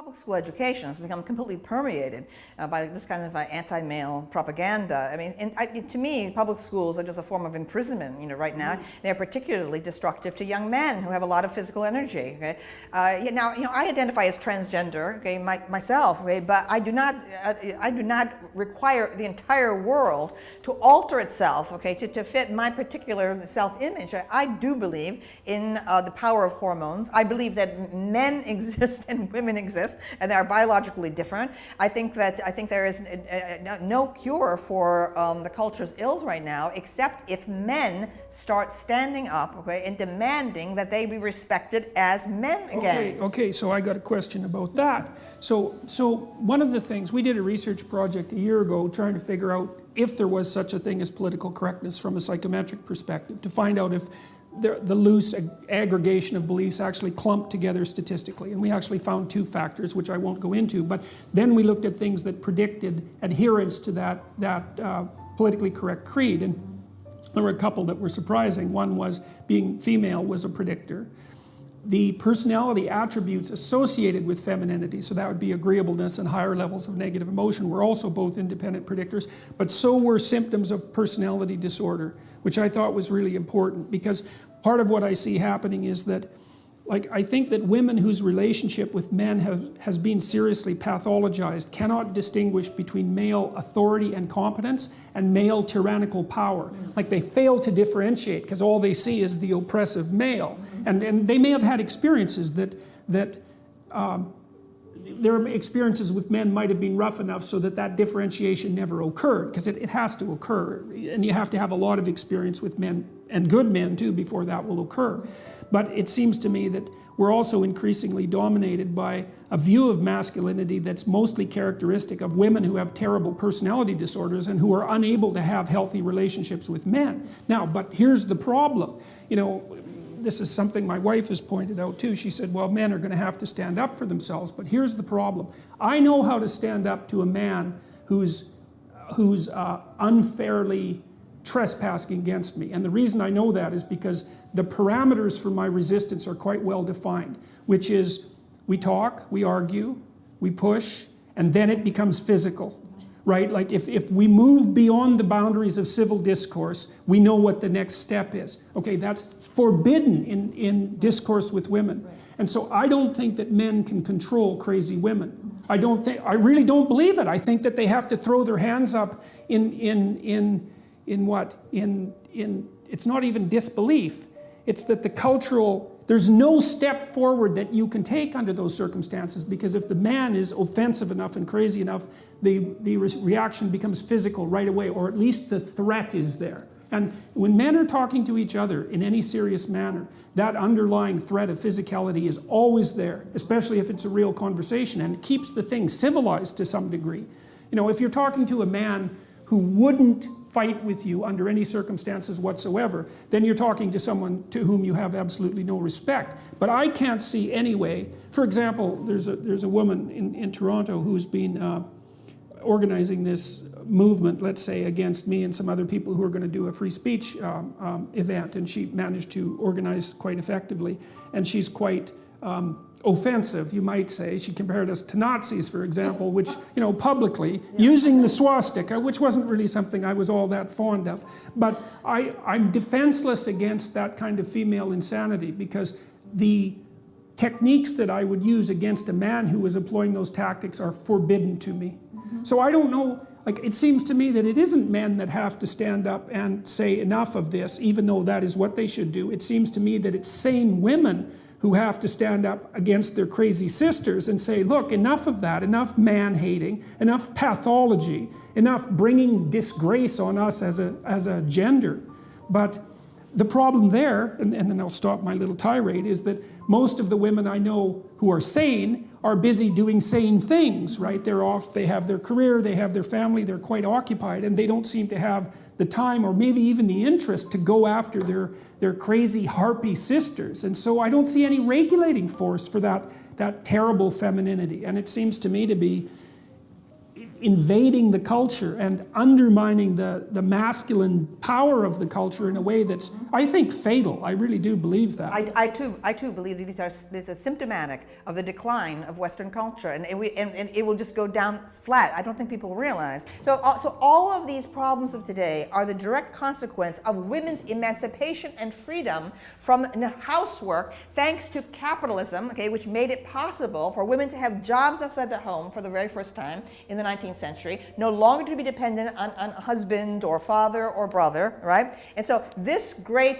public school education has become completely permeated by this kind of anti-male propaganda. I mean, to me, public schools are just a form of imprisonment, right now. They're particularly destructive to young men who have a lot of physical energy, okay? Now, I identify as transgender, okay, myself, okay, but I do not require the entire world to alter itself, okay, to fit my particular self-image. I do believe in the power of hormones. I believe that men exist and women exist, and they are biologically different. I think there is no cure for the culture's ills right now, except if men start standing up, okay, and demanding that they be respected as men again. Okay, so I got a question about that. So one of the things, we did a research project a year ago trying to figure out if there was such a thing as political correctness from a psychometric perspective, to find out if the loose aggregation of beliefs actually clumped together statistically. And we actually found 2 factors, which I won't go into, but then we looked at things that predicted adherence to that politically correct creed. And there were a couple that were surprising. One was being female was a predictor. The personality attributes associated with femininity, so that would be agreeableness and higher levels of negative emotion, were also both independent predictors, but so were symptoms of personality disorder, which I thought was really important, because part of what I see happening is that, I think that women whose relationship with men has been seriously pathologized cannot distinguish between male authority and competence and male tyrannical power. They fail to differentiate because all they see is the oppressive male. And they may have had experiences that their experiences with men might have been rough enough so that differentiation never occurred, because it has to occur. And you have to have a lot of experience with men, and good men too, before that will occur. But it seems to me that we're also increasingly dominated by a view of masculinity that's mostly characteristic of women who have terrible personality disorders and who are unable to have healthy relationships with men. Now, but here's the problem. This is something my wife has pointed out too. She said, well, men are going to have to stand up for themselves, but here's the problem. I know how to stand up to a man who's unfairly trespassing against me. And the reason I know that is because the parameters for my resistance are quite well defined, which is we talk, we argue, we push, and then it becomes physical, right? If we move beyond the boundaries of civil discourse, we know what the next step is. Okay, that's forbidden in discourse with women. And so I don't think that men can control crazy women. I really don't believe it. I think that they have to throw their hands up in it's not even disbelief. It's that there's no step forward that you can take under those circumstances, because if the man is offensive enough and crazy enough, the reaction becomes physical right away, or at least the threat is there. And when men are talking to each other in any serious manner, that underlying threat of physicality is always there, especially if it's a real conversation, and it keeps the thing civilized to some degree. If you're talking to a man who wouldn't fight with you under any circumstances whatsoever, then you're talking to someone to whom you have absolutely no respect. But I can't see any way. For example, there's a woman in Toronto who's been organizing this movement, let's say, against me and some other people who are going to do a free speech event, and she managed to organize quite effectively. And she's quite offensive, you might say. She compared us to Nazis, for example, which, publicly, using the swastika, which wasn't really something I was all that fond of. But I'm defenseless against that kind of female insanity, because the techniques that I would use against a man who was employing those tactics are forbidden to me. So I don't know, it seems to me that it isn't men that have to stand up and say enough of this, even though that is what they should do. It seems to me that it's sane women who have to stand up against their crazy sisters and say, look, enough of that, enough man-hating, enough pathology, enough bringing disgrace on us as a gender. But the problem there, and then I'll stop my little tirade, is that most of the women I know who are sane are busy doing sane things, right? They're off, they have their career, they have their family, they're quite occupied, and they don't seem to have the time or maybe even the interest to go after their crazy harpy sisters. And so I don't see any regulating force for that terrible femininity. And it seems to me to be, invading the culture and undermining the masculine power of the culture in a way that's, I think, fatal. I really do believe that. I too believe that this is symptomatic of the decline of Western culture, and it will just go down flat. I don't think people realize. So all of these problems of today are the direct consequence of women's emancipation and freedom from housework, thanks to capitalism, okay, which made it possible for women to have jobs outside the home for the very first time in the 19th century, no longer to be dependent on husband or father or brother, right? And so this great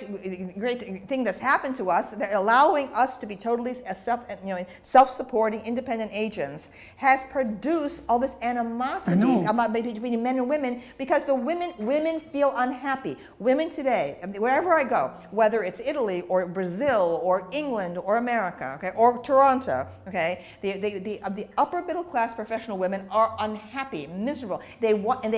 thing that's happened to us, that allowing us to be totally self-supporting, independent agents, has produced all this animosity between men and women, because the women feel unhappy. Women today, wherever I go, whether it's Italy or Brazil or England or America, okay, or Toronto, okay, the upper middle class professional women are unhappy, miserable. They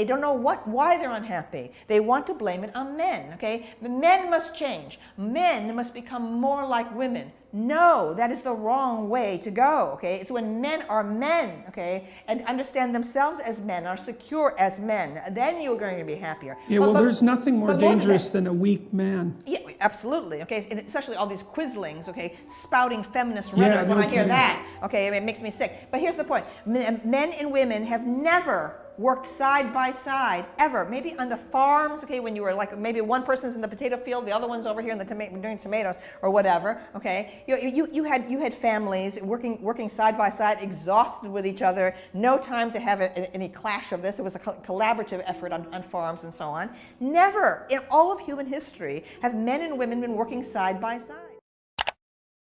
don't know why they're unhappy. They want to blame it on men, okay? The men must change. Men must become more like women. No, that is the wrong way to go, okay? It's when men are men, okay, and understand themselves as men, are secure as men, then you're going to be happier. Yeah, well, there's nothing more dangerous than a weak man. Yeah, absolutely, okay, and especially all these quislings, okay, spouting feminist rhetoric. When I hear that, okay, it makes me sick. But here's the point. Men and women have never worked side by side, ever. Maybe on the farms, okay, when you were like, maybe one person's in the potato field, the other one's over here in the doing tomatoes or whatever, okay. You had families working side by side, exhausted with each other, no time to have any clash of this. It was a collaborative effort on farms and so on. Never in all of human history have men and women been working side by side.